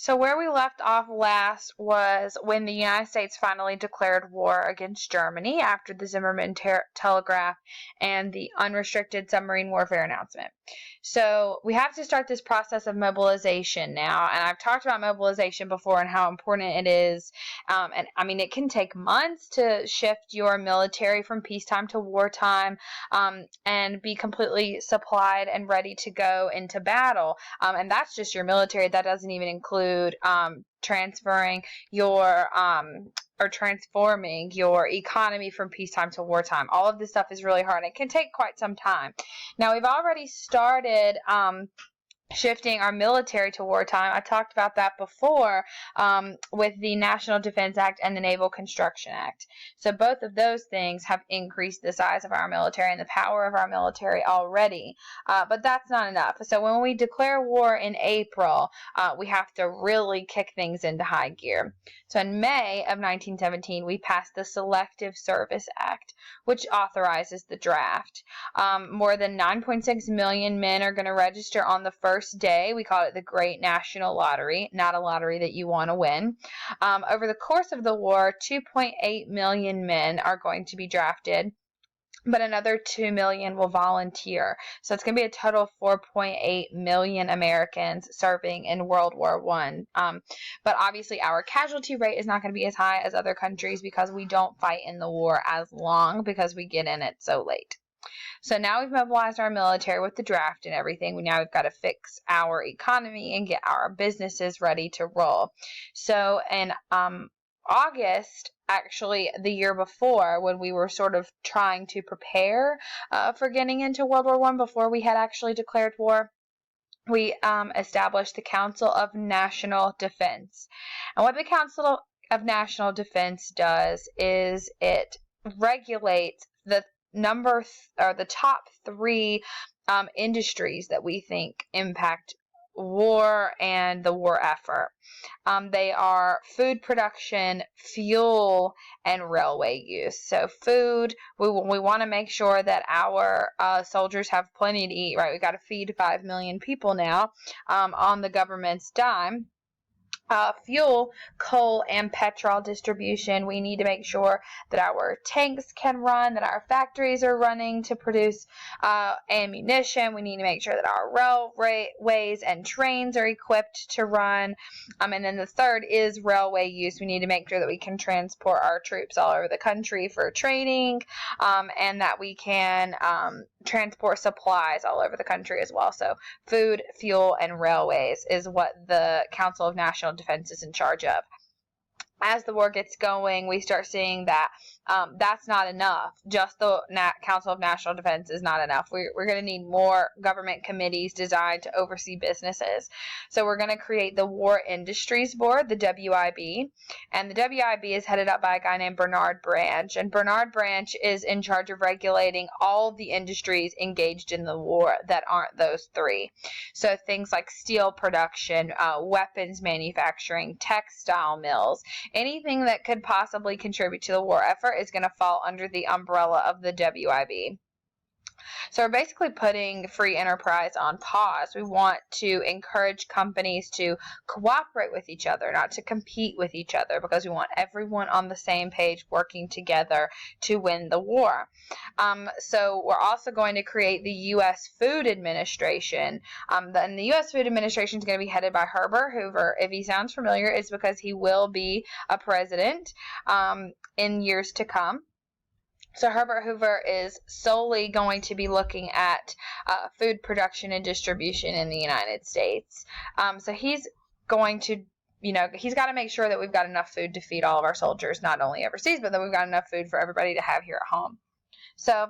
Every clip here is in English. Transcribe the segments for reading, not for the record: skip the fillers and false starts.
So where we left off last was when the United States finally declared war against Germany after the Zimmermann telegraph and the unrestricted submarine warfare announcement. So we have to start this process of mobilization now, and I've talked about mobilization before and how important it is. And I mean, it can take months to shift your military from peacetime to wartime, and be completely supplied and ready to go into battle. And that's just your military. That doesn't even include transferring your or transforming your economy from peacetime to wartime. All of this stuff is really hard. It can take quite some time. Now, we've already started shifting our military to wartime. I talked about that before with the National Defense Act and the Naval Construction Act. So both of those things have increased the size of our military and the power of our military already. But that's not enough. So when we declare war in April, we have to really kick things into high gear. So in May of 1917, we passed the Selective Service Act, which authorizes the draft. More than 9.6 million men are going to register on the first day. We call it the Great National Lottery, not a lottery that you want to win. Over the course of the war, 2.8 million men are going to be drafted, but another 2 million will volunteer. So it's going to be a total of 4.8 million Americans serving in World War I. But obviously our casualty rate is not going to be as high as other countries because we don't fight in the war as long because we get in it so late. So now we've mobilized our military with the draft and everything. We've got to fix our economy and get our businesses ready to roll. So in August, actually the year before, when we were sort of trying to prepare for getting into World War I before we had actually declared war, we established the Council of National Defense. And what the Council of National Defense does is it regulates the the top three industries that we think impact war and the war effort. They are food production, fuel, and railway use. So food, we want to make sure that our soldiers have plenty to eat, right? We've got to feed 5 million people now on the government's dime. Fuel, coal, and petrol distribution. We need to make sure that our tanks can run, that our factories are running to produce ammunition. We need to make sure that our railways and trains are equipped to run. And then the third is railway use. We need to make sure that we can transport our troops all over the country for training, and that we can transport supplies all over the country as well. So food, fuel, and railways is what the Council of National Defense is in charge of. As the war gets going, we start seeing that that's not enough. Just the Council of National Defense is not enough. We're going to need more government committees designed to oversee businesses. So we're going to create the War Industries Board, the WIB. And the WIB is headed up by a guy named Bernard Branch. And Bernard Branch is in charge of regulating all the industries engaged in the war that aren't those three. So things like steel production, weapons manufacturing, textile mills, anything that could possibly contribute to the war effort is going to fall under the umbrella of the WIB. So we're basically putting free enterprise on pause. We want to encourage companies to cooperate with each other, not to compete with each other, because we want everyone on the same page working together to win the war. So we're also going to create the U.S. Food Administration. And the U.S. Food Administration is going to be headed by Herbert Hoover. If he sounds familiar, it's because he will be a president in years to come. So Herbert Hoover is solely going to be looking at food production and distribution in the United States. So he's going to, he's got to make sure that we've got enough food to feed all of our soldiers, not only overseas, but that we've got enough food for everybody to have here at home. So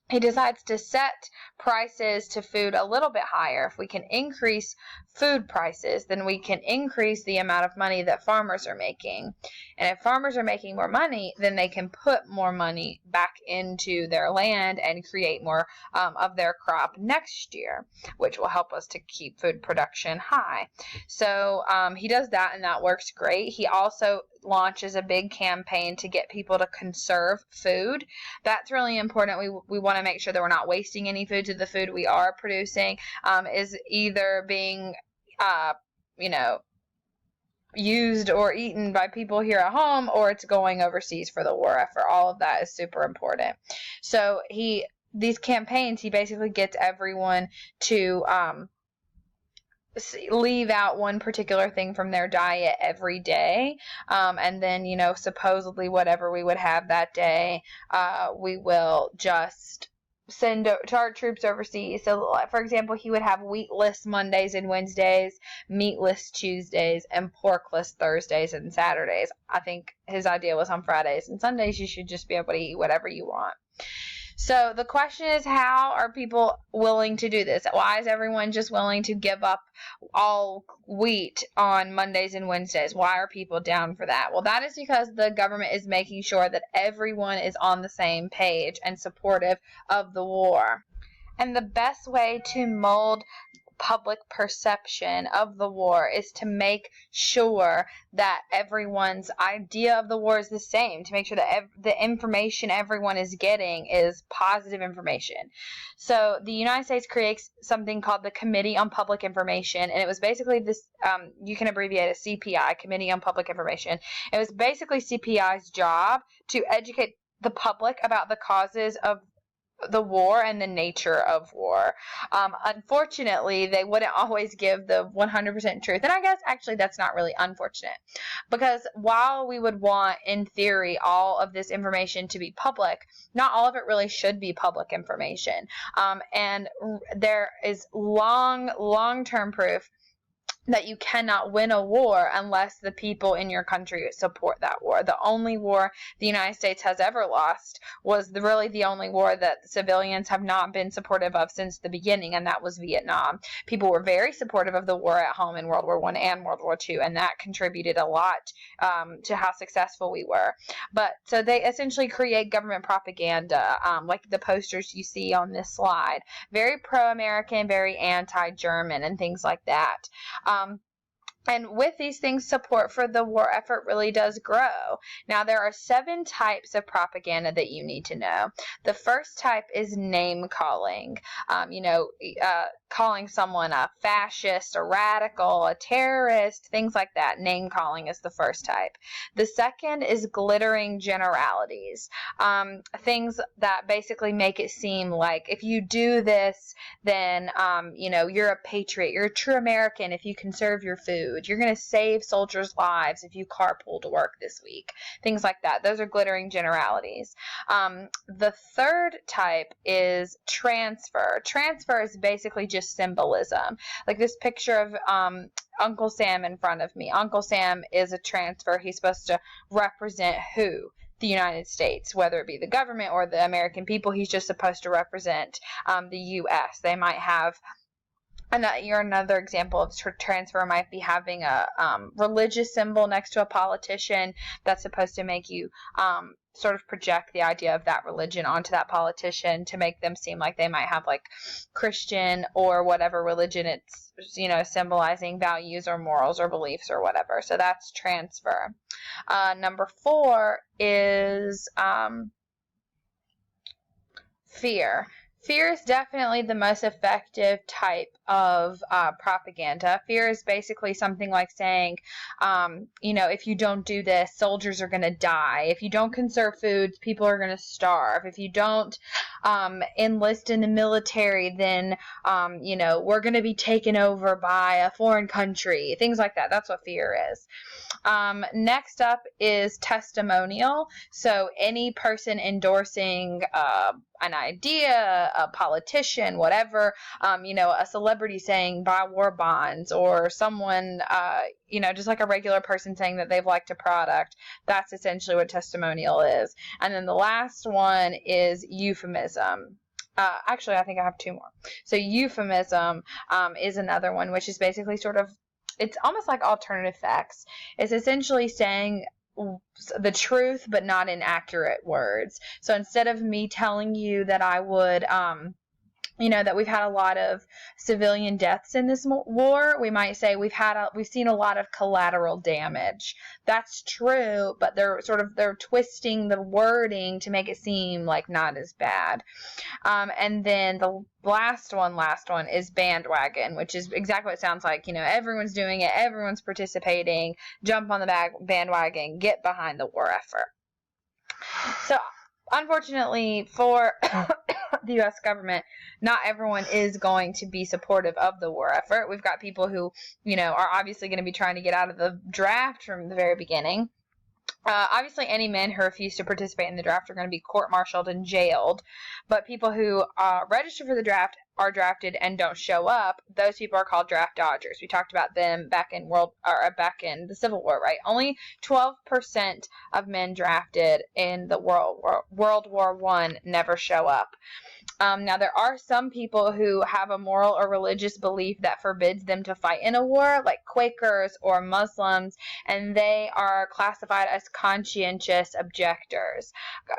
he decides to set prices to food a little bit higher. If we can increase food prices, then we can increase the amount of money that farmers are making. And if farmers are making more money, then they can put more money back into their land and create more of their crop next year, which will help us to keep food production high. So he does that, and that works great. He also launches a big campaign to get people to conserve food. That's really important. We want to make sure that we're not wasting any food, so the food we are producing is either being used or eaten by people here at home, or it's going overseas for the war effort. All of that is super important. So these campaigns, he basically gets everyone to leave out one particular thing from their diet every day, and then, you know, supposedly whatever we would have that day, we will just send to our troops overseas. So, for example, he would have wheatless Mondays and Wednesdays, meatless Tuesdays, and porkless Thursdays and Saturdays. I think his idea was on Fridays and Sundays you should just be able to eat whatever you want. So the question is, how are people willing to do this? Why is everyone just willing to give up all wheat on Mondays and Wednesdays? Why are people down for that? Well, that is because the government is making sure that everyone is on the same page and supportive of the war. And the best way to mold public perception of the war is to make sure that everyone's idea of the war is the same, to make sure that the information everyone is getting is positive information. So the United States creates something called the Committee on Public Information, and it was basically this, you can abbreviate it CPI, Committee on Public Information. It was basically CPI's job to educate the public about the causes of the war and the nature of war. Unfortunately, they wouldn't always give the 100% truth. And I guess actually that's not really unfortunate, because while we would want, in theory, all of this information to be public, not all of it really should be public information. And there is long-term proof that you cannot win a war unless the people in your country support that war. The only war the United States has ever lost was really the only war that civilians have not been supportive of since the beginning, and that was Vietnam. People were very supportive of the war at home in World War I and World War II, and that contributed a lot to how successful we were. But so they essentially create government propaganda, like the posters you see on this slide. Very pro-American, very anti-German, and things like that. And with these things, support for the war effort really does grow. Now, there are 7 types of propaganda that you need to know. The first type is name calling. Calling someone a fascist, a radical, a terrorist, things like that. Name calling is the first type. The second is glittering generalities. Things that basically make it seem like if you do this, then, you're a patriot. You're a true American if you conserve your food. You're going to save soldiers' lives if you carpool to work this week. Things like that. Those are glittering generalities. The third type is transfer. Transfer is basically just symbolism. Like this picture of Uncle Sam in front of me. Uncle Sam is a transfer. He's supposed to represent who? The United States, whether it be the government or the American people. He's just supposed to represent the U.S. They might have another example of transfer might be having a religious symbol next to a politician that's supposed to make you sort of project the idea of that religion onto that politician to make them seem like they might have like Christian or whatever religion it's, symbolizing values or morals or beliefs or whatever. So that's transfer. Number 4 is fear. Fear is definitely the most effective type of propaganda. Fear is basically something like saying, if you don't do this, soldiers are going to die. If you don't conserve foods, people are going to starve. If you don't enlist in the military, then, we're going to be taken over by a foreign country. Things like that. That's what fear is. Next up is testimonial. So any person endorsing an idea, a politician, whatever, a celebrity saying buy war bonds, or someone, just like a regular person saying that they've liked a product. That's essentially what testimonial is. And then the last one is euphemism. Actually, I think I have 2 more. So euphemism is another one, which is basically it's almost like alternative facts. It's essentially saying the truth, but not in accurate words. So instead of me telling you that I would, that we've had a lot of civilian deaths in this war, we might say we've seen a lot of collateral damage. That's true, but they're twisting the wording to make it seem like not as bad. And then the last one is bandwagon, which is exactly what it sounds like. Everyone's doing it, everyone's participating, jump on the bandwagon, get behind the war effort. So, unfortunately for the U.S. government, not everyone is going to be supportive of the war effort. We've got people who, are obviously going to be trying to get out of the draft from the very beginning. Obviously, any men who refuse to participate in the draft are going to be court-martialed and jailed. But people who register for the draft, are drafted, and don't show up, those people are called draft dodgers. We talked about them back in the Civil War, right? Only 12% of men drafted in the World War I never show up. Now, there are some people who have a moral or religious belief that forbids them to fight in a war, like Quakers or Muslims, and they are classified as conscientious objectors.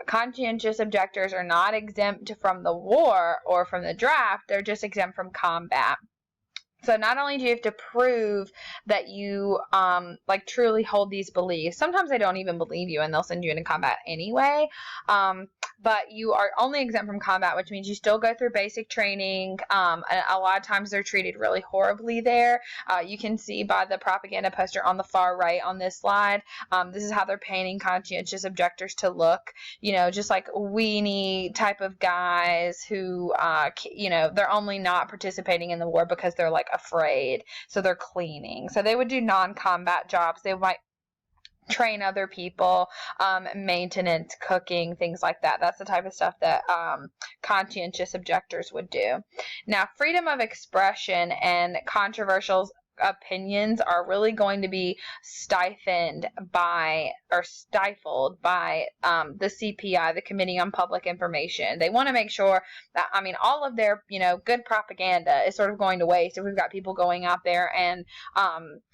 Conscientious objectors are not exempt from the war or from the draft, they're just exempt from combat. So not only do you have to prove that you truly hold these beliefs, sometimes they don't even believe you and they'll send you into combat anyway, but you are only exempt from combat, which means you still go through basic training. And a lot of times they're treated really horribly there. You can see by the propaganda poster on the far right on this slide, this is how they're painting conscientious objectors to look, just like weenie type of guys who, they're only not participating in the war because they're afraid, so they're cleaning. So they would do non-combat jobs. They might train other people, maintenance, cooking, things like that. That's the type of stuff that conscientious objectors would do. Now, freedom of expression and controversial opinions are really going to be stifled by the CPI, the Committee on Public Information. They want to make sure that, all of their, good propaganda is sort of going to waste if we've got people going out there and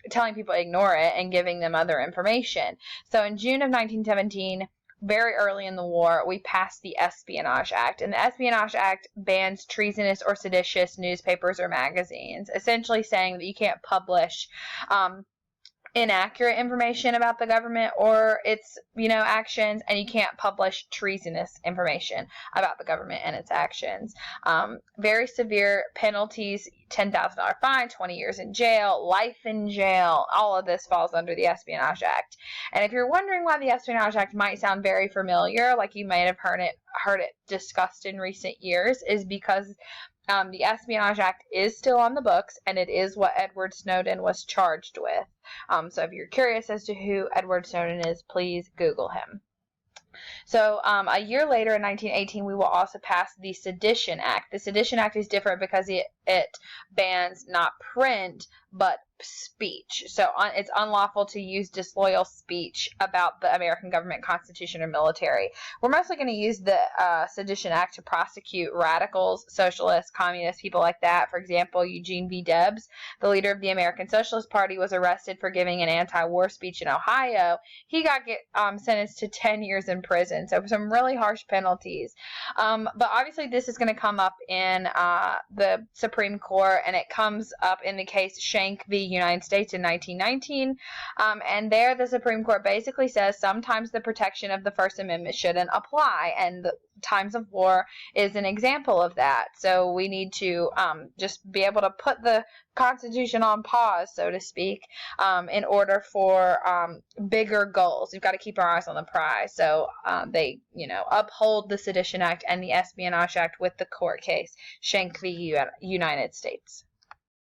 telling people to ignore it and giving them other information. So in June of 1917, very early in the war, we passed the Espionage Act. And the Espionage Act bans treasonous or seditious newspapers or magazines, essentially saying that you can't publish inaccurate information about the government or its, actions, and you can't publish treasonous information about the government and its actions. Very severe penalties, $10,000 fine, 20 years in jail, life in jail, all of this falls under the Espionage Act. And if you're wondering why the Espionage Act might sound very familiar, like you might have heard it discussed in recent years, is because the Espionage Act is still on the books, and it is what Edward Snowden was charged with. So if you're curious as to who Edward Snowden is, please Google him. So a year later, in 1918, we will also pass the Sedition Act. The Sedition Act is different because it bans not print, but speech. So it's unlawful to use disloyal speech about the American government, constitution, or military. We're mostly going to use the Sedition Act to prosecute radicals, socialists, communists, people like that. For example, Eugene V. Debs, the leader of the American Socialist Party, was arrested for giving an anti-war speech in Ohio. He got sentenced to 10 years in prison, so some really harsh penalties. But obviously this is going to come up in the Supreme Court, and it comes up in the case Schenck v. United States in 1919, and there the Supreme Court basically says sometimes the protection of the First Amendment shouldn't apply, and the times of war is an example of that. So we need to just be able to put the Constitution on pause, so to speak, in order for bigger goals. We've got to keep our eyes on the prize. So they, uphold the Sedition Act and the Espionage Act with the court case Schenck v. United States.